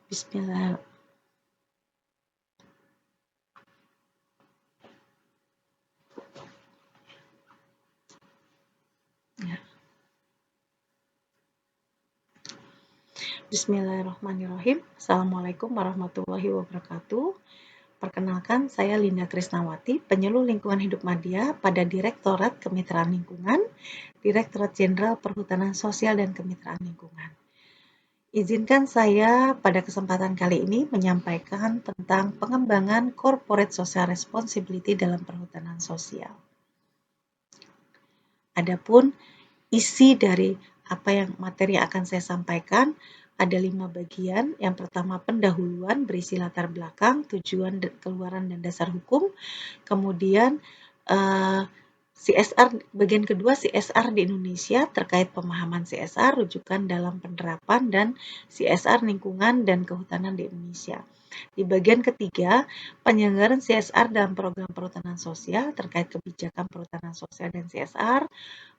Bismillah. Ya. Bismillahirrahmanirrahim. Assalamualaikum warahmatullahi wabarakatuh. Perkenalkan, saya Linda Krisnawati, penyuluh lingkungan hidup Madya pada Direktorat Kemitraan Lingkungan, Direktorat Jenderal Perhutanan Sosial dan Kemitraan Lingkungan. Izinkan saya pada kesempatan kali ini menyampaikan tentang pengembangan Corporate Social Responsibility dalam perhutanan sosial. Adapun isi dari materi yang akan saya sampaikan ada 5 bagian. Yang pertama pendahuluan berisi latar belakang, tujuan, keluaran dan dasar hukum. Kemudian CSR, bagian kedua CSR di Indonesia terkait pemahaman CSR, rujukan dalam penerapan dan CSR lingkungan dan kehutanan di Indonesia. Di bagian ketiga, penyelenggaraan CSR dalam program perhutanan sosial terkait kebijakan perhutanan sosial dan CSR,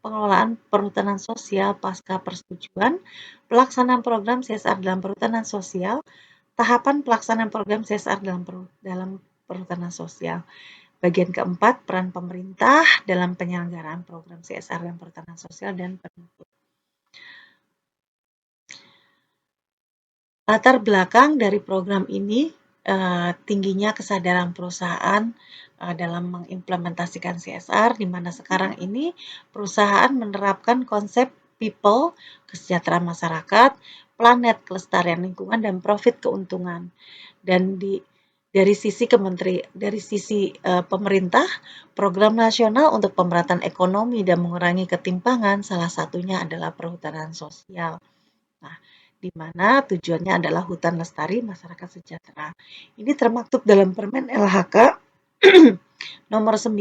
pengelolaan perhutanan sosial pasca persetujuan, pelaksanaan program CSR dalam perhutanan sosial, tahapan pelaksanaan program CSR dalam perhutanan sosial. Bagian keempat, peran pemerintah dalam penyelenggaraan program CSR dan perhutanan sosial dan penutup. Latar belakang dari program ini tingginya kesadaran perusahaan dalam mengimplementasikan CSR, di mana sekarang ini perusahaan menerapkan konsep people, kesejahteraan masyarakat, planet, kelestarian lingkungan, dan profit keuntungan. Dan dari sisi pemerintah, program nasional untuk pemerataan ekonomi dan mengurangi ketimpangan salah satunya adalah perhutanan sosial. Nah, di mana tujuannya adalah hutan lestari, masyarakat sejahtera. Ini termaktub dalam Permen LHK nomor 9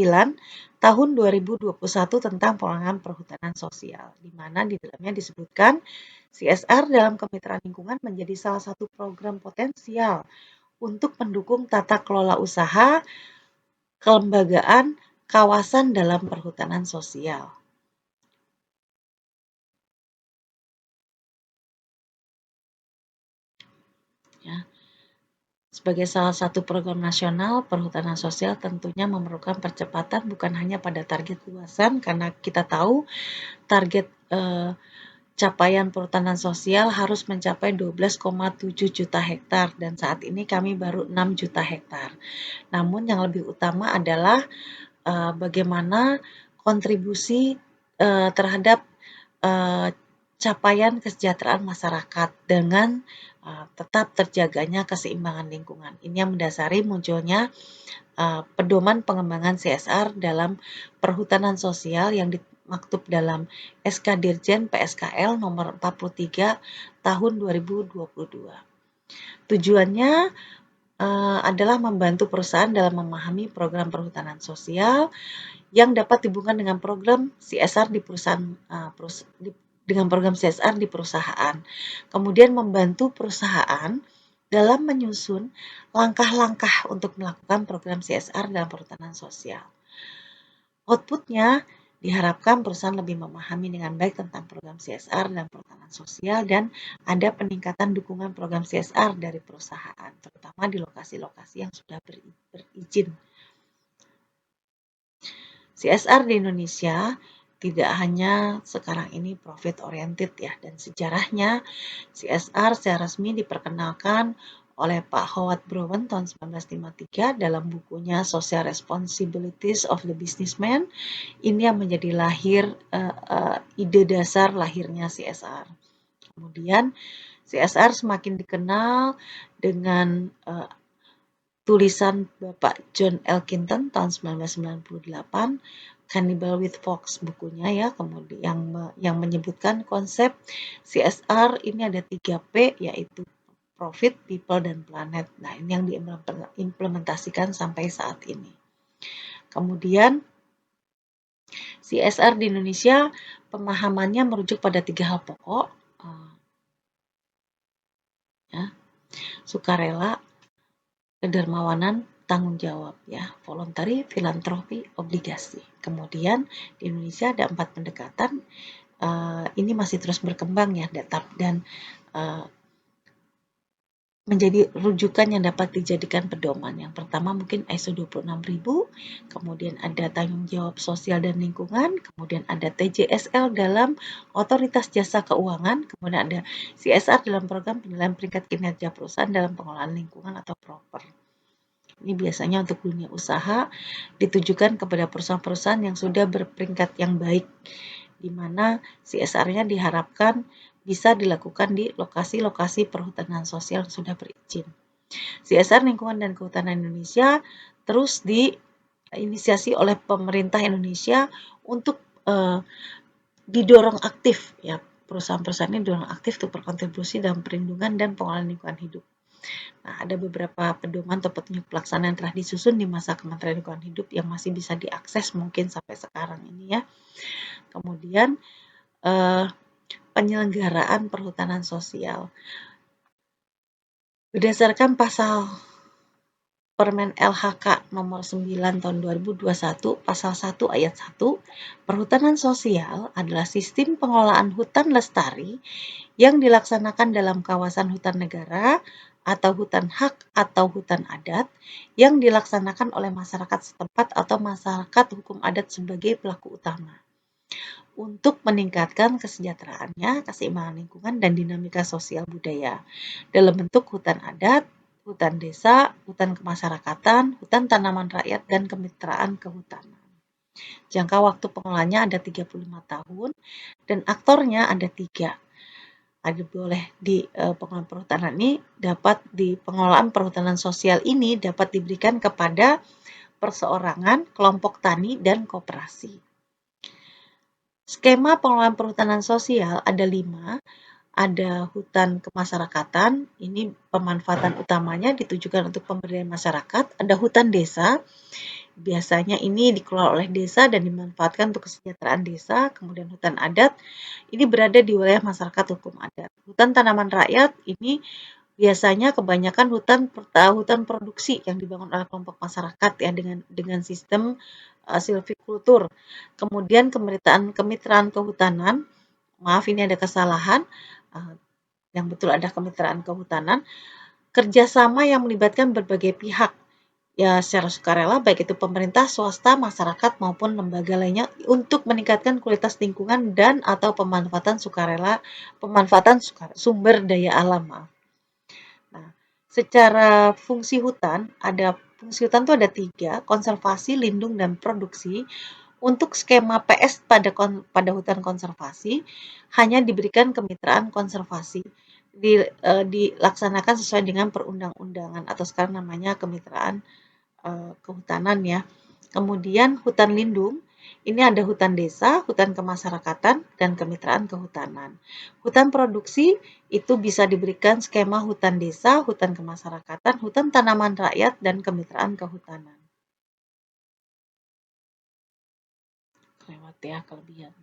tahun 2021 tentang pengembangan perhutanan sosial, di mana di dalamnya disebutkan CSR dalam kemitraan lingkungan menjadi salah satu program potensial untuk mendukung tata kelola usaha, kelembagaan, kawasan dalam perhutanan sosial. Ya. Sebagai salah satu program nasional, perhutanan sosial tentunya memerlukan percepatan bukan hanya pada target luasan, karena kita tahu target capaian perhutanan sosial harus mencapai 12,7 juta hektar dan saat ini kami baru 6 juta hektar. Namun yang lebih utama adalah bagaimana kontribusi terhadap capaian kesejahteraan masyarakat dengan tetap terjaganya keseimbangan lingkungan. Ini yang mendasari munculnya pedoman pengembangan CSR dalam perhutanan sosial yang dimaktub dalam SK Dirjen PSKL nomor 43 tahun 2022. Tujuannya adalah membantu perusahaan dalam memahami program perhutanan sosial yang dapat dihubungkan dengan program CSR di perusahaan, dengan program CSR di perusahaan. Kemudian membantu perusahaan dalam menyusun langkah-langkah untuk melakukan program CSR dalam perhutanan sosial. Outputnya diharapkan perusahaan lebih memahami dengan baik tentang program CSR dan perhutanan sosial dan ada peningkatan dukungan program CSR dari perusahaan, terutama di lokasi-lokasi yang sudah berizin. CSR di Indonesia tidak hanya sekarang ini profit oriented ya, dan sejarahnya CSR secara resmi diperkenalkan oleh Pak Howard Brown tahun 1953 dalam bukunya Social Responsibilities of the Businessman. Ini yang menjadi ide dasar lahirnya CSR. Kemudian CSR semakin dikenal dengan tulisan Bapak John Elkington tahun 1998, Cannibal with Fox bukunya ya, kemudian yang menyebutkan konsep CSR ini ada 3P yaitu profit, people, dan planet. Nah, ini yang diimplementasikan sampai saat ini. Kemudian CSR di Indonesia pemahamannya merujuk pada 3 hal pokok, sukarela, kedermawanan, tanggung jawab ya, voluntary, filantropi, obligasi. Kemudian di Indonesia ada 4 pendekatan, ini masih terus berkembang ya, dan menjadi rujukan yang dapat dijadikan pedoman. Yang pertama mungkin ISO 26000, kemudian ada tanggung jawab sosial dan lingkungan, kemudian ada TJSL dalam otoritas jasa keuangan, kemudian ada CSR dalam program penilaian peringkat kinerja perusahaan dalam pengelolaan lingkungan atau proper. Ini biasanya untuk dunia usaha ditujukan kepada perusahaan-perusahaan yang sudah berperingkat yang baik, di mana CSR-nya diharapkan bisa dilakukan di lokasi-lokasi perhutanan sosial yang sudah berizin. CSR lingkungan dan kehutanan Indonesia terus diinisiasi oleh pemerintah Indonesia untuk didorong aktif, ya, perusahaan-perusahaan ini didorong aktif untuk berkontribusi dalam perlindungan dan pengelolaan lingkungan hidup. Nah, ada beberapa pedoman atau petunjuk pelaksanaan yang telah disusun di masa Kementerian Lingkungan Hidup yang masih bisa diakses mungkin sampai sekarang ini, ya. Kemudian penyelenggaraan perhutanan sosial. Berdasarkan pasal Permen LHK nomor 9 tahun 2021 pasal 1 ayat 1, perhutanan sosial adalah sistem pengelolaan hutan lestari yang dilaksanakan dalam kawasan hutan negara atau hutan hak atau hutan adat yang dilaksanakan oleh masyarakat setempat atau masyarakat hukum adat sebagai pelaku utama untuk meningkatkan kesejahteraannya, keseimbangan lingkungan, dan dinamika sosial budaya dalam bentuk hutan adat, hutan desa, hutan kemasyarakatan, hutan tanaman rakyat, dan kemitraan kehutanan. Jangka waktu pengelolaannya ada 35 tahun dan aktornya ada 3. Ada boleh di pengelolaan perhutanan ini dapat di pengelolaan perhutanan sosial ini dapat diberikan kepada perseorangan, kelompok tani, dan koperasi. Skema pengelolaan perhutanan sosial ada 5. Ada hutan kemasyarakatan, ini pemanfaatan utamanya ditujukan untuk pemberdayaan masyarakat. Ada hutan desa, biasanya ini dikelola oleh desa dan dimanfaatkan untuk kesejahteraan desa. Kemudian hutan adat, ini berada di wilayah masyarakat hukum adat. Hutan tanaman rakyat, ini biasanya kebanyakan hutan produksi yang dibangun oleh kelompok masyarakat, ya, dengan sistem silvikultur. Kemudian kemitraan kehutanan, maaf ini ada kesalahan, yang betul ada kemitraan kehutanan, kerjasama yang melibatkan berbagai pihak, ya, secara sukarela, baik itu pemerintah, swasta, masyarakat, maupun lembaga lainnya untuk meningkatkan kualitas lingkungan dan atau pemanfaatan sumber daya alam. Nah, secara fungsi hutan itu ada 3, konservasi, lindung, dan produksi. Untuk skema PS pada hutan konservasi hanya diberikan kemitraan konservasi, dilaksanakan sesuai dengan perundang-undangan atau sekarang namanya kemitraan kehutanan, ya. Kemudian hutan lindung, ini ada hutan desa, hutan kemasyarakatan, dan kemitraan kehutanan. Hutan produksi itu bisa diberikan skema hutan desa, hutan kemasyarakatan, hutan tanaman rakyat, dan kemitraan kehutanan. Lewat, ya, kelebihan.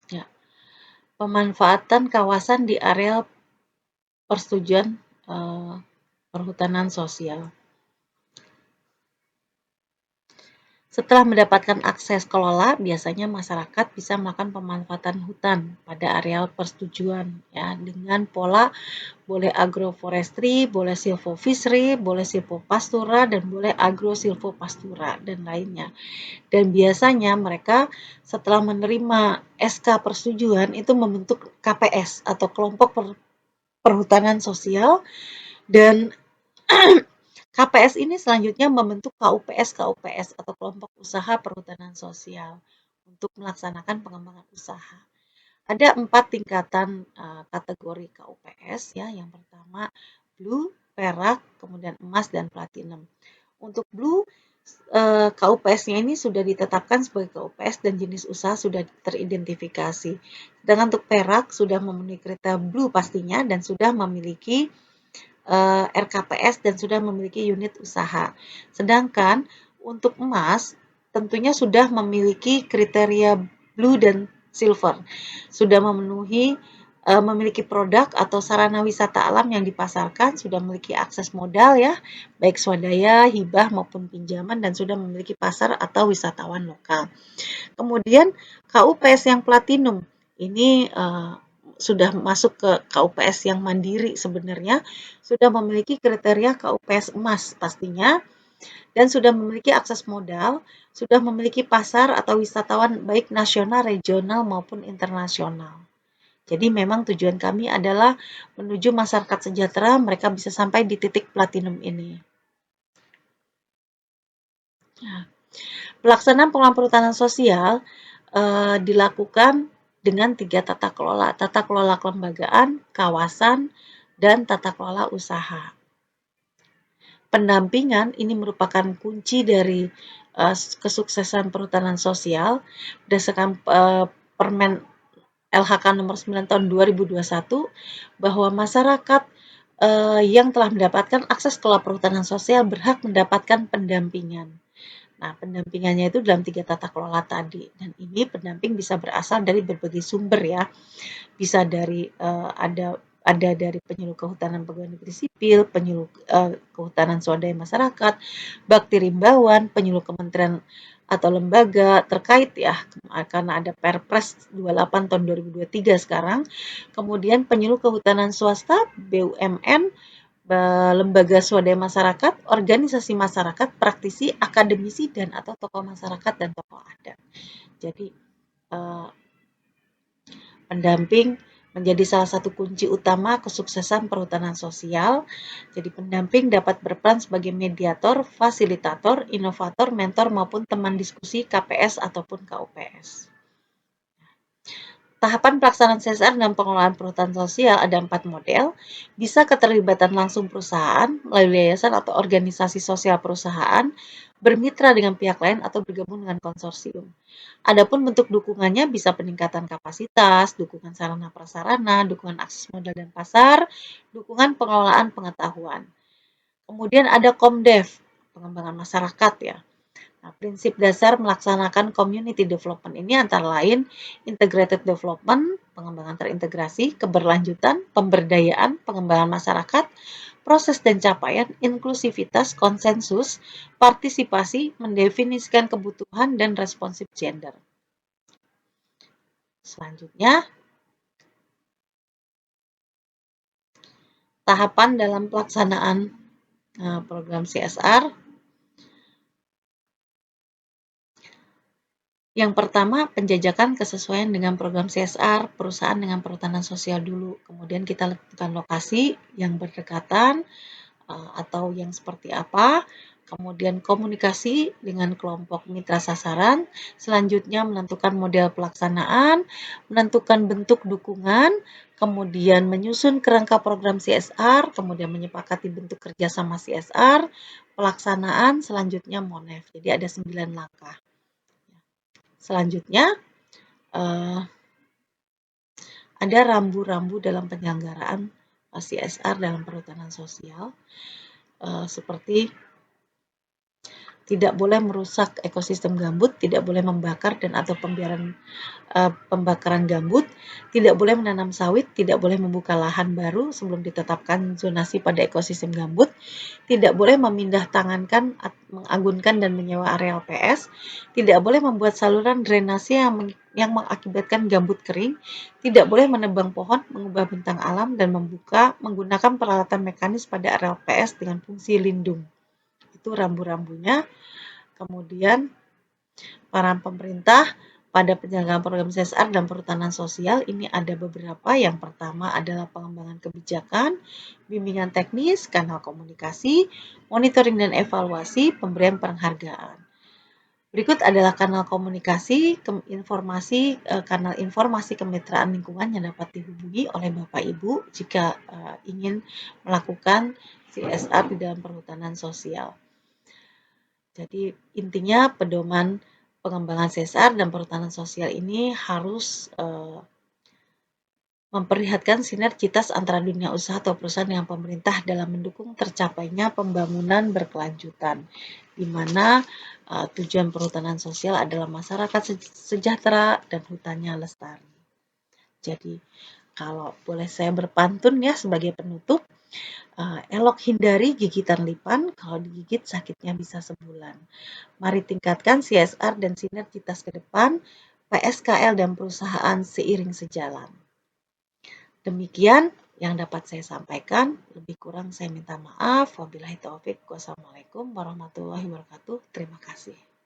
Ya, pemanfaatan kawasan di area persetujuan perhutanan sosial. Setelah mendapatkan akses kelola, biasanya masyarakat bisa melakukan pemanfaatan hutan pada areal persetujuan, ya, dengan pola boleh agroforestry, boleh silvofishery, boleh silvopastura, dan boleh agrosilvopastura dan lainnya. Dan biasanya mereka setelah menerima SK persetujuan itu membentuk KPS atau kelompok perhutanan sosial, dan KPS ini selanjutnya membentuk KUPS atau kelompok usaha perhutanan sosial untuk melaksanakan pengembangan usaha. Ada 4 tingkatan kategori KUPS, ya. Yang pertama blue, perak, kemudian emas, dan platinum. Untuk blue, KUPS-nya ini sudah ditetapkan sebagai KUPS dan jenis usaha sudah teridentifikasi. Sedangkan untuk perak sudah memenuhi kriteria blue pastinya dan sudah memiliki RKPS dan sudah memiliki unit usaha. Sedangkan untuk emas tentunya sudah memiliki kriteria blue dan silver, sudah memiliki produk atau sarana wisata alam yang dipasarkan, sudah memiliki akses modal, ya, baik swadaya, hibah maupun pinjaman, dan sudah memiliki pasar atau wisatawan lokal. Kemudian KUPS yang platinum ini sudah masuk ke KUPS yang mandiri sebenarnya, sudah memiliki kriteria KUPS emas pastinya, dan sudah memiliki akses modal, sudah memiliki pasar atau wisatawan baik nasional, regional maupun internasional. Jadi memang tujuan kami adalah menuju masyarakat sejahtera, mereka bisa sampai di titik platinum ini. Nah, pelaksanaan pengelolaan perhutanan sosial dilakukan dengan 3 tata kelola kelembagaan, kawasan, dan tata kelola usaha. Pendampingan ini merupakan kunci dari kesuksesan perhutanan sosial berdasarkan Permen LHK nomor 9 tahun 2021 bahwa masyarakat yang telah mendapatkan akses ke perhutanan sosial berhak mendapatkan pendampingan. Nah, pendampingannya itu dalam 3 tata kelola tadi, dan ini pendamping bisa berasal dari berbagai sumber ya, bisa dari ada dari penyuluh kehutanan pegawai negeri sipil, penyuluh kehutanan swadaya masyarakat, bakti rimbawan, penyuluh kementerian atau lembaga terkait ya, karena ada Perpres 28 tahun 2023 sekarang, kemudian penyuluh kehutanan swasta, BUMN, lembaga swadaya masyarakat, organisasi masyarakat, praktisi, akademisi, dan atau tokoh masyarakat dan tokoh adat. Jadi pendamping menjadi salah satu kunci utama kesuksesan perhutanan sosial. Jadi pendamping dapat berperan sebagai mediator, fasilitator, inovator, mentor maupun teman diskusi KPS ataupun KUPS. Tahapan pelaksanaan CSR dan pengelolaan perhutanan sosial ada 4 model, bisa keterlibatan langsung perusahaan melalui yayasan atau organisasi sosial perusahaan, bermitra dengan pihak lain atau bergabung dengan konsorsium. Adapun bentuk dukungannya bisa peningkatan kapasitas, dukungan sarana prasarana, dukungan akses modal dan pasar, dukungan pengelolaan pengetahuan. Kemudian ada Komdev, pengembangan masyarakat ya. Nah, prinsip dasar melaksanakan community development ini antara lain integrated development, pengembangan terintegrasi, keberlanjutan, pemberdayaan, pengembangan masyarakat, proses dan capaian, inklusivitas, konsensus, partisipasi, mendefinisikan kebutuhan dan responsif gender. Selanjutnya, tahapan dalam pelaksanaan program CSR. Yang pertama, penjajakan kesesuaian dengan program CSR, perusahaan dengan perhutanan sosial dulu. Kemudian kita lakukan lokasi yang berdekatan atau yang seperti apa. Kemudian komunikasi dengan kelompok mitra sasaran. Selanjutnya menentukan model pelaksanaan, menentukan bentuk dukungan, kemudian menyusun kerangka program CSR, kemudian menyepakati bentuk kerjasama CSR, pelaksanaan, selanjutnya MONEF. Jadi ada 9 langkah. Selanjutnya, ada rambu-rambu dalam penyelenggaraan CSR dalam perhutanan sosial, seperti tidak boleh merusak ekosistem gambut, tidak boleh membakar dan atau pembakaran gambut, tidak boleh menanam sawit, tidak boleh membuka lahan baru sebelum ditetapkan zonasi pada ekosistem gambut, tidak boleh memindah tangankan, mengagunkan dan menyewa areal PS, tidak boleh membuat saluran drainase yang mengakibatkan gambut kering, tidak boleh menebang pohon, mengubah bentang alam, dan menggunakan peralatan mekanis pada areal PS dengan fungsi lindung. Itu rambu-rambunya. Kemudian peran pemerintah pada penyelenggaraan program CSR dan perhutanan sosial ini ada beberapa. Yang pertama adalah pengembangan kebijakan, bimbingan teknis, kanal komunikasi, monitoring dan evaluasi, pemberian penghargaan. Berikut adalah kanal komunikasi, kanal informasi kemitraan lingkungan yang dapat dihubungi oleh Bapak Ibu jika ingin melakukan CSR di dalam perhutanan sosial. Jadi intinya pedoman pengembangan CSR dan perhutanan sosial ini harus memperlihatkan sinergitas antara dunia usaha atau perusahaan dengan pemerintah dalam mendukung tercapainya pembangunan berkelanjutan, di mana tujuan perhutanan sosial adalah masyarakat sejahtera dan hutannya lestari. Jadi kalau boleh saya berpantun ya sebagai penutup, elok hindari gigitan lipan, kalau digigit sakitnya bisa sebulan. Mari tingkatkan CSR dan sinergitas ke depan, PSKL dan perusahaan seiring sejalan. Demikian yang dapat saya sampaikan, lebih kurang saya minta maaf. Wabillahi taufik. Wassalamualaikum warahmatullahi wabarakatuh. Terima kasih.